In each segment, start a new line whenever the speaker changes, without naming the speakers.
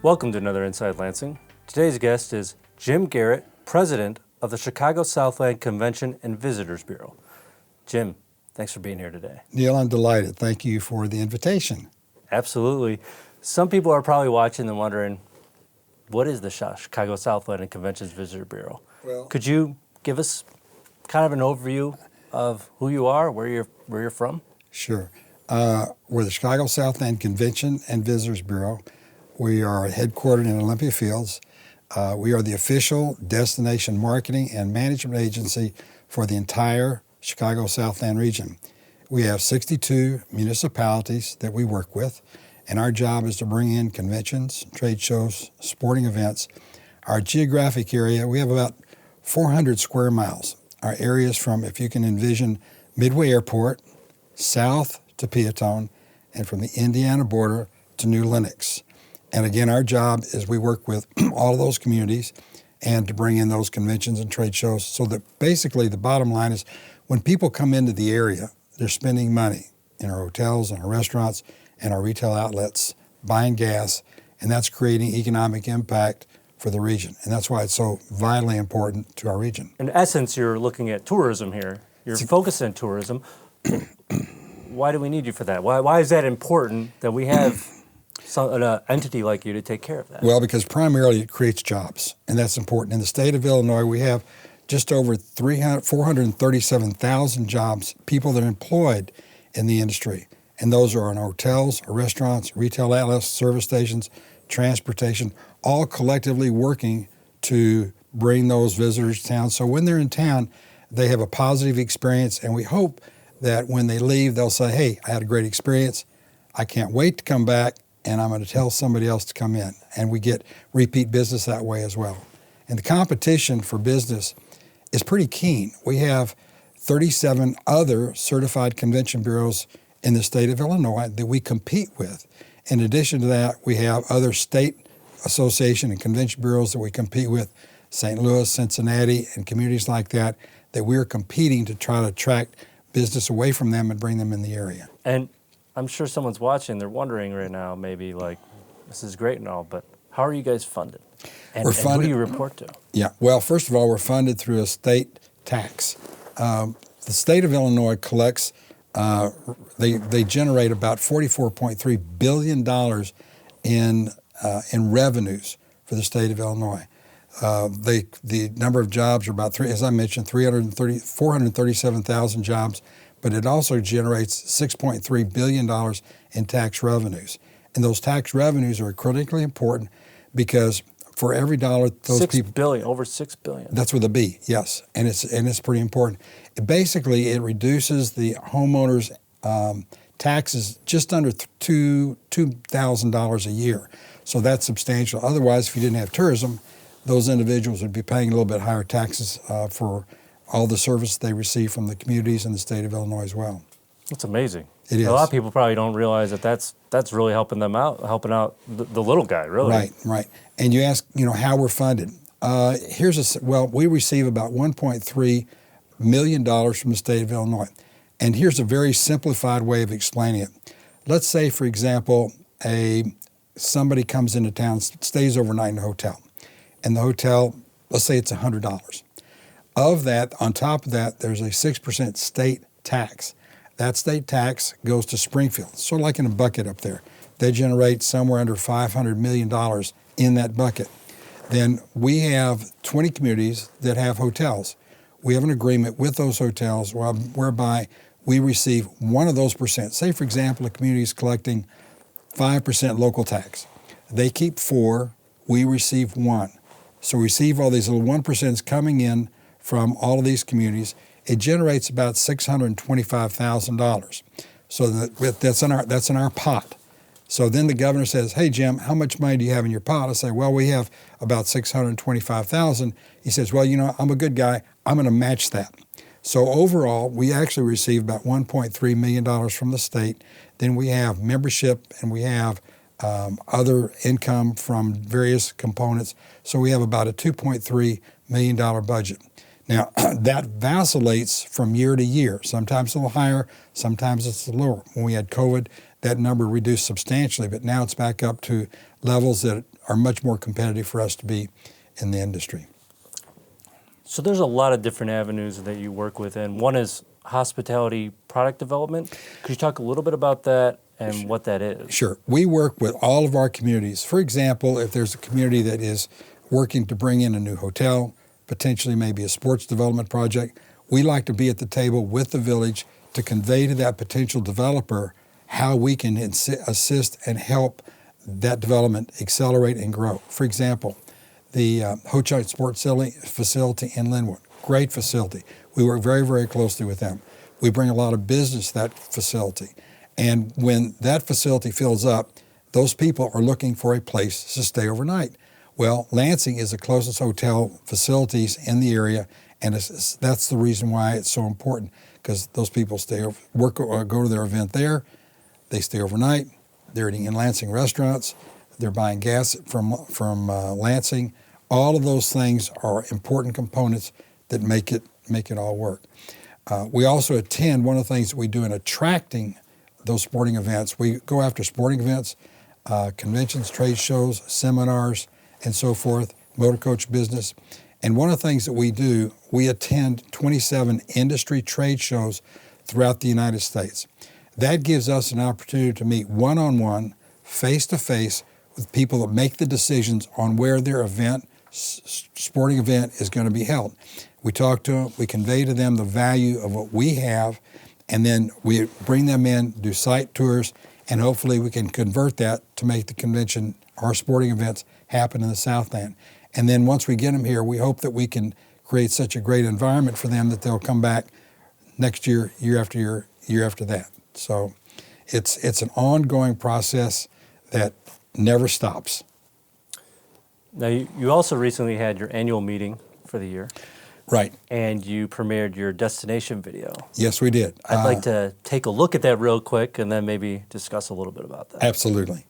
Welcome to another Inside Lansing. Today's guest is Jim Garrett, President of the Chicago Southland Convention and Visitors Bureau. Jim, thanks for being here today.
Neil, I'm delighted. Thank you for the invitation.
Absolutely. Some people are probably watching and wondering, what is the Chicago Southland and Conventions Visitor Bureau?
Well,
could you give us kind of an overview of who you are, where you're from?
Sure. We're the Chicago Southland Convention and Visitors Bureau. We are headquartered in Olympia Fields. We are the official destination marketing and management agency for the entire Chicago Southland region. We have 62 municipalities that we work with, and our job is to bring in conventions, trade shows, sporting events. Our geographic area, we have about 400 square miles. Our area is from, if you can envision, Midway Airport, south to Peatone, and from the Indiana border to New Lenox. And again, our job is we work with all of those communities and to bring in those conventions and trade shows so that basically the bottom line is when people come into the area, they're spending money in our hotels and our restaurants and our retail outlets, buying gas, and that's creating economic impact for the region. And that's why it's so vitally important to our region.
In essence, you're looking at tourism here. You're focused on tourism. Why do we need you for that? Why is that important that we have an entity like you to take care of that?
Well, because primarily it creates jobs, and that's important. In the state of Illinois, we have just over 437,000 jobs, people that are employed in the industry. And those are in hotels, restaurants, retail outlets, service stations, transportation, all collectively working to bring those visitors to town. So when they're in town, they have a positive experience, and we hope that when they leave, they'll say, hey, I had a great experience. I can't wait to come back, and I'm going to tell somebody else to come in. And we get repeat business that way as well. And the competition for business is pretty keen. We have 37 other certified convention bureaus in the state of Illinois that we compete with. In addition to that, we have other state association and convention bureaus that we compete with, St. Louis, Cincinnati, and communities like that we're competing to try to attract business away from them and bring them in the area.
And I'm sure someone's watching, they're wondering right now, maybe like, this is great and all, but how are you guys funded? And who do you report to?
Yeah, well, first of all, we're funded through a state tax. The state of Illinois collects, they generate about $44.3 billion in revenues for the state of Illinois. The number of jobs are about, as I mentioned, 437,000 jobs, but it also generates $6.3 billion in tax revenues. And those tax revenues are critically important because for every dollar those people...
Over $6 billion.
That's with a B, yes, and it's pretty important. Basically, it reduces the homeowners' taxes just under $2,000 a year. So that's substantial. Otherwise, if you didn't have tourism, those individuals would be paying a little bit higher taxes for all the service they receive from the communities in the state of Illinois as well.
That's amazing.
It is.
A lot of people probably don't realize that that's really helping them out, helping out the little guy, really.
Right. And you ask, how we're funded. We receive about $1.3 million from the state of Illinois. And here's a very simplified way of explaining it. Let's say, for example, somebody comes into town, stays overnight in a hotel. And the hotel, let's say it's $100. Of that, on top of that, there's a 6% state tax. That state tax goes to Springfield, sort of like in a bucket up there. They generate somewhere under $500 million in that bucket. Then we have 20 communities that have hotels. We have an agreement with those hotels whereby we receive one of those percent. Say, for example, a community is collecting 5% local tax. They keep 4, we receive 1. So we receive all these little 1% coming in from all of these communities. It generates about $625,000. So that's in our pot. So then the governor says, hey, Jim, how much money do you have in your pot? I say, well, we have about $625,000. He says, well, I'm a good guy. I'm going to match that. So overall, we actually receive about $1.3 million from the state. Then we have membership and we have other income from various components. So we have about a $2.3 million budget. Now, that vacillates from year to year. Sometimes it's a little higher, sometimes it's a little lower. When we had COVID, that number reduced substantially, but now it's back up to levels that are much more competitive for us to be in the industry.
So there's a lot of different avenues that you work with, and one is hospitality product development. Could you talk a little bit about that and what that is?
Sure. We work with all of our communities. For example, if there's a community that is working to bring in a new hotel, potentially maybe a sports development project, we like to be at the table with the village to convey to that potential developer how we can assist and help that development accelerate and grow. For example, the Ho-Chunk Sports Facility in Linwood, great facility. We work very, very closely with them. We bring a lot of business to that facility. And when that facility fills up, those people are looking for a place to stay overnight. Well, Lansing is the closest hotel facilities in the area, and that's the reason why it's so important, because those people go to their event there, they stay overnight, they're eating in Lansing restaurants, they're buying gas from Lansing. All of those things are important components that make it all work. We also attend, one of the things that we do in attracting those sporting events, we go after sporting events, conventions, trade shows, seminars, and so forth, motor coach business. And one of the things that we do, we attend 27 industry trade shows throughout the United States. That gives us an opportunity to meet one-on-one, face-to-face, with people that make the decisions on where their sporting event is going to be held. We talk to them, we convey to them the value of what we have, and then we bring them in, do site tours, and hopefully we can convert that to make the convention, our sporting events, happen in the Southland. And then once we get them here, we hope that we can create such a great environment for them that they'll come back next year, year after year, year after that. So it's an ongoing process that never stops.
Now, you also recently had your annual meeting for the year.
Right.
And you premiered your destination video.
Yes, we did.
I'd like to take a look at that real quick and then maybe discuss a little bit about that.
Absolutely.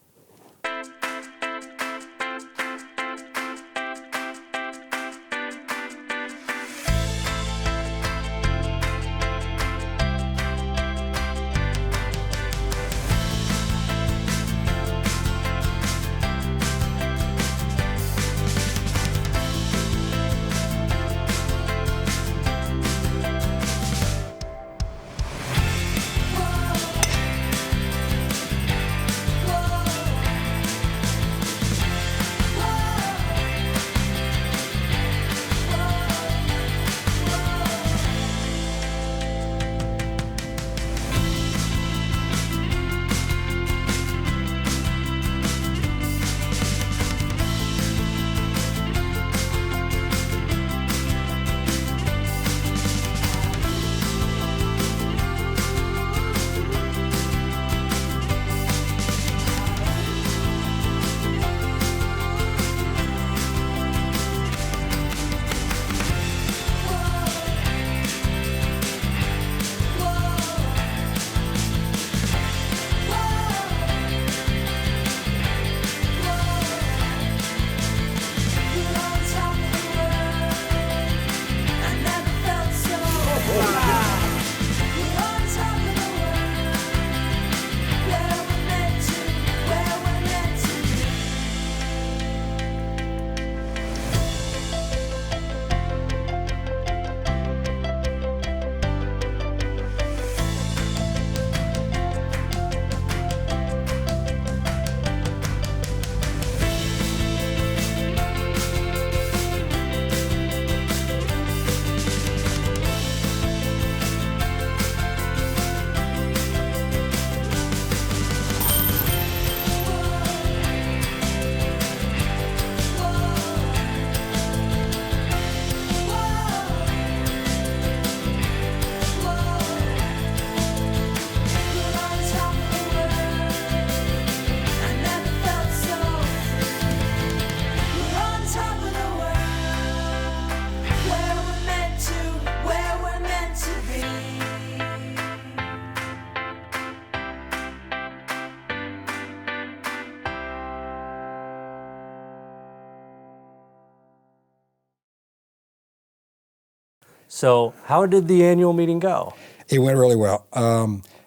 So how did the annual meeting go?
It went really well.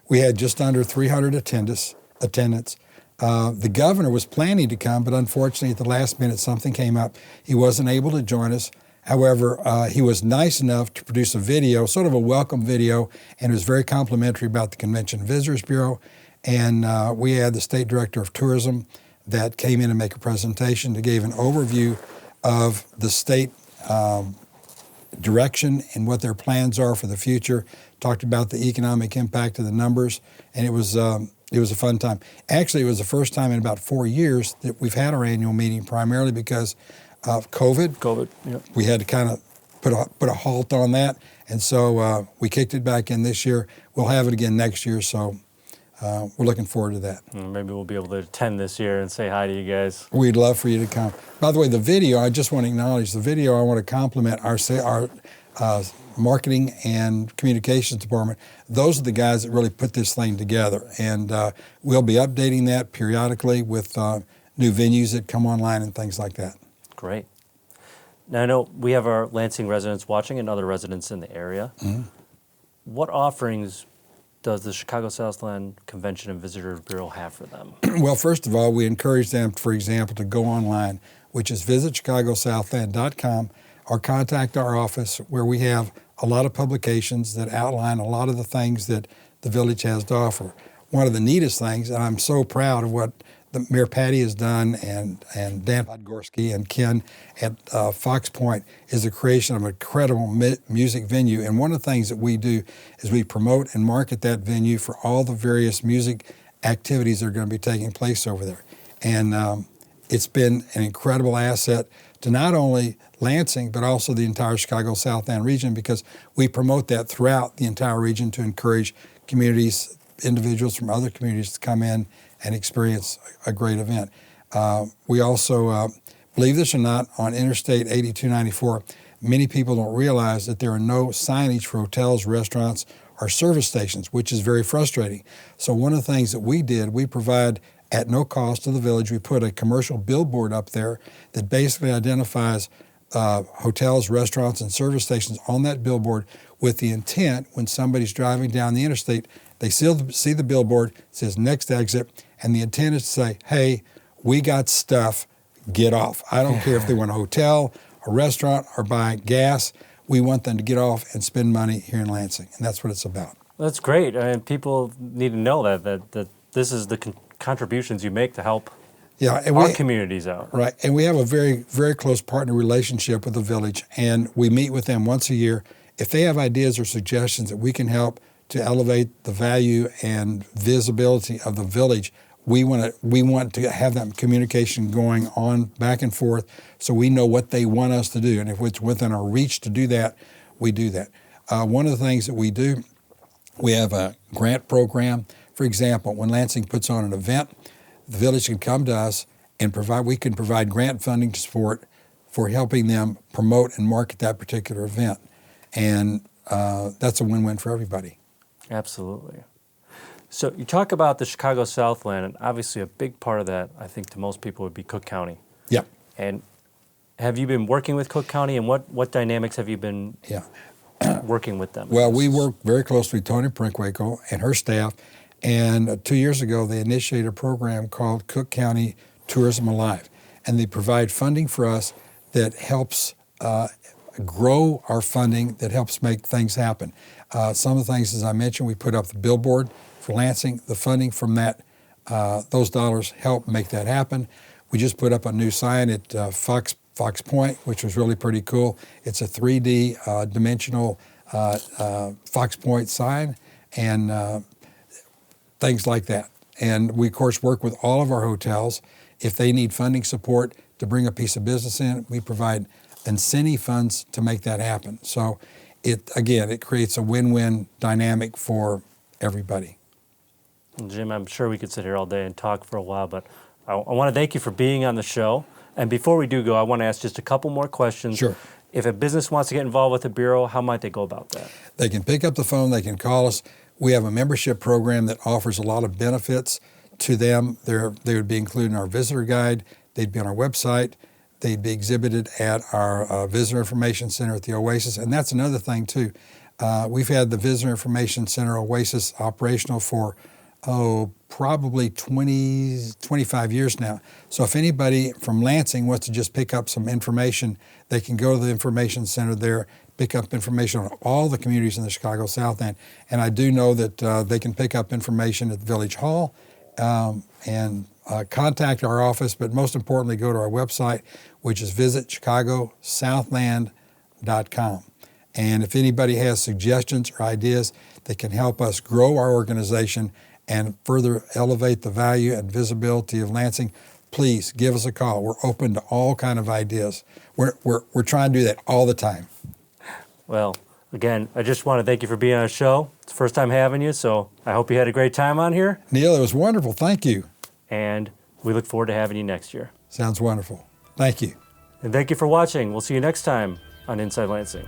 We had just under 300 attendance. The governor was planning to come, but unfortunately at the last minute something came up. He wasn't able to join us. However, he was nice enough to produce a video, sort of a welcome video, and it was very complimentary about the Convention and Visitors Bureau. And we had the State Director of Tourism that came in and make a presentation that gave an overview of the state direction and what their plans are for the future, talked about the economic impact of the numbers, and it was a fun time. Actually, it was the first time in about 4 years that we've had our annual meeting, primarily because of COVID.
Yep.
We had to kind of put a halt on that, and so we kicked it back in this year. We'll have it again next year, so we're looking forward to that.
Maybe we'll be able to attend this year and say hi to you guys.
We'd love for you to come. By the way, the video, I just want to acknowledge the video. I want to compliment our marketing and communications department. Those are the guys that really put this thing together. And we'll be updating that periodically with new venues that come online and things like that.
Great. Now, I know we have our Lansing residents watching and other residents in the area. Mm-hmm. What offerings does the Chicago Southland Convention and Visitors Bureau have for them?
Well, first of all, we encourage them, for example, to go online, which is visit chicagosouthland.com, or contact our office, where we have a lot of publications that outline a lot of the things that the village has to offer. One of the neatest things, and I'm so proud of what the Mayor Patty has done, and Dan Podgorski and Ken at Fox Point, is the creation of an incredible music venue. And one of the things that we do is we promote and market that venue for all the various music activities that are going to be taking place over there. And it's been an incredible asset to not only Lansing, but also the entire Chicago Southland region, because we promote that throughout the entire region to encourage communities, individuals from other communities to come in and experience a great event. We also, believe this or not, on Interstate 8294, many people don't realize that there are no signage for hotels, restaurants, or service stations, which is very frustrating. So one of the things that we did, we provide at no cost to the village, we put a commercial billboard up there that basically identifies hotels, restaurants, and service stations on that billboard, with the intent, when somebody's driving down the interstate, they see the billboard, it says next exit, and the intent is to say, hey, we got stuff, get off. I don't care if they want a hotel, a restaurant, or buy gas. We want them to get off and spend money here in Lansing, and that's what it's about.
That's great. I mean, people need to know that this is the contributions you make to help our communities out.
Right, and we have a very, very close partner relationship with the village, and we meet with them once a year. If they have ideas or suggestions that we can help to elevate the value and visibility of the village, we want to have that communication going on back and forth, so we know what they want us to do. And if it's within our reach to do that, we do that. One of the things that we do, we have a grant program. For example, when Lansing puts on an event, the village can come to us and we can provide grant funding support for helping them promote and market that particular event. And that's a win-win for everybody.
Absolutely. So you talk about the Chicago Southland, and obviously a big part of that, I think, to most people would be Cook County.
Yeah.
And have you been working with Cook County, and what dynamics have you been working with them?
Well, we work very closely with Tony Prinkwakel and her staff, and 2 years ago they initiated a program called Cook County Tourism Alive, and they provide funding for us that helps grow our funding, that helps make things happen. Some of the things, as I mentioned, we put up the billboard for Lansing. The funding from that, those dollars help make that happen. We just put up a new sign at Fox Point, which was really pretty cool. It's a 3D dimensional Fox Point sign and things like that. And we, of course, work with all of our hotels. If they need funding support to bring a piece of business in, we provide incentive funds to make that happen. So it creates a win-win dynamic for everybody.
Jim, I'm sure we could sit here all day and talk for a while, but I want to thank you for being on the show. And before we do go, I want to ask just a couple more questions.
Sure.
If a business wants to get involved with the Bureau, how might they go about that?
They can pick up the phone, they can call us. We have a membership program that offers a lot of benefits to them. They would be included in our visitor guide. They'd be on our website. They'd be exhibited at our Visitor Information Center at the Oasis. And that's another thing, too. We've had the Visitor Information Center Oasis operational for probably 25 years now. So if anybody from Lansing wants to just pick up some information, they can go to the information center there, pick up information on all the communities in the Chicago Southland. And I do know that they can pick up information at the Village Hall and contact our office, but most importantly, go to our website, which is visit ChicagoSouthland.com. And if anybody has suggestions or ideas that can help us grow our organization and further elevate the value and visibility of Lansing, please give us a call. We're open to all kind of ideas. We're trying to do that all the time.
Well, again, I just want to thank you for being on the show. It's the first time having you, so I hope you had a great time on here.
Neil, it was wonderful. Thank you.
And we look forward to having you next year.
Sounds wonderful. Thank you.
And thank you for watching. We'll see you next time on Inside Lansing.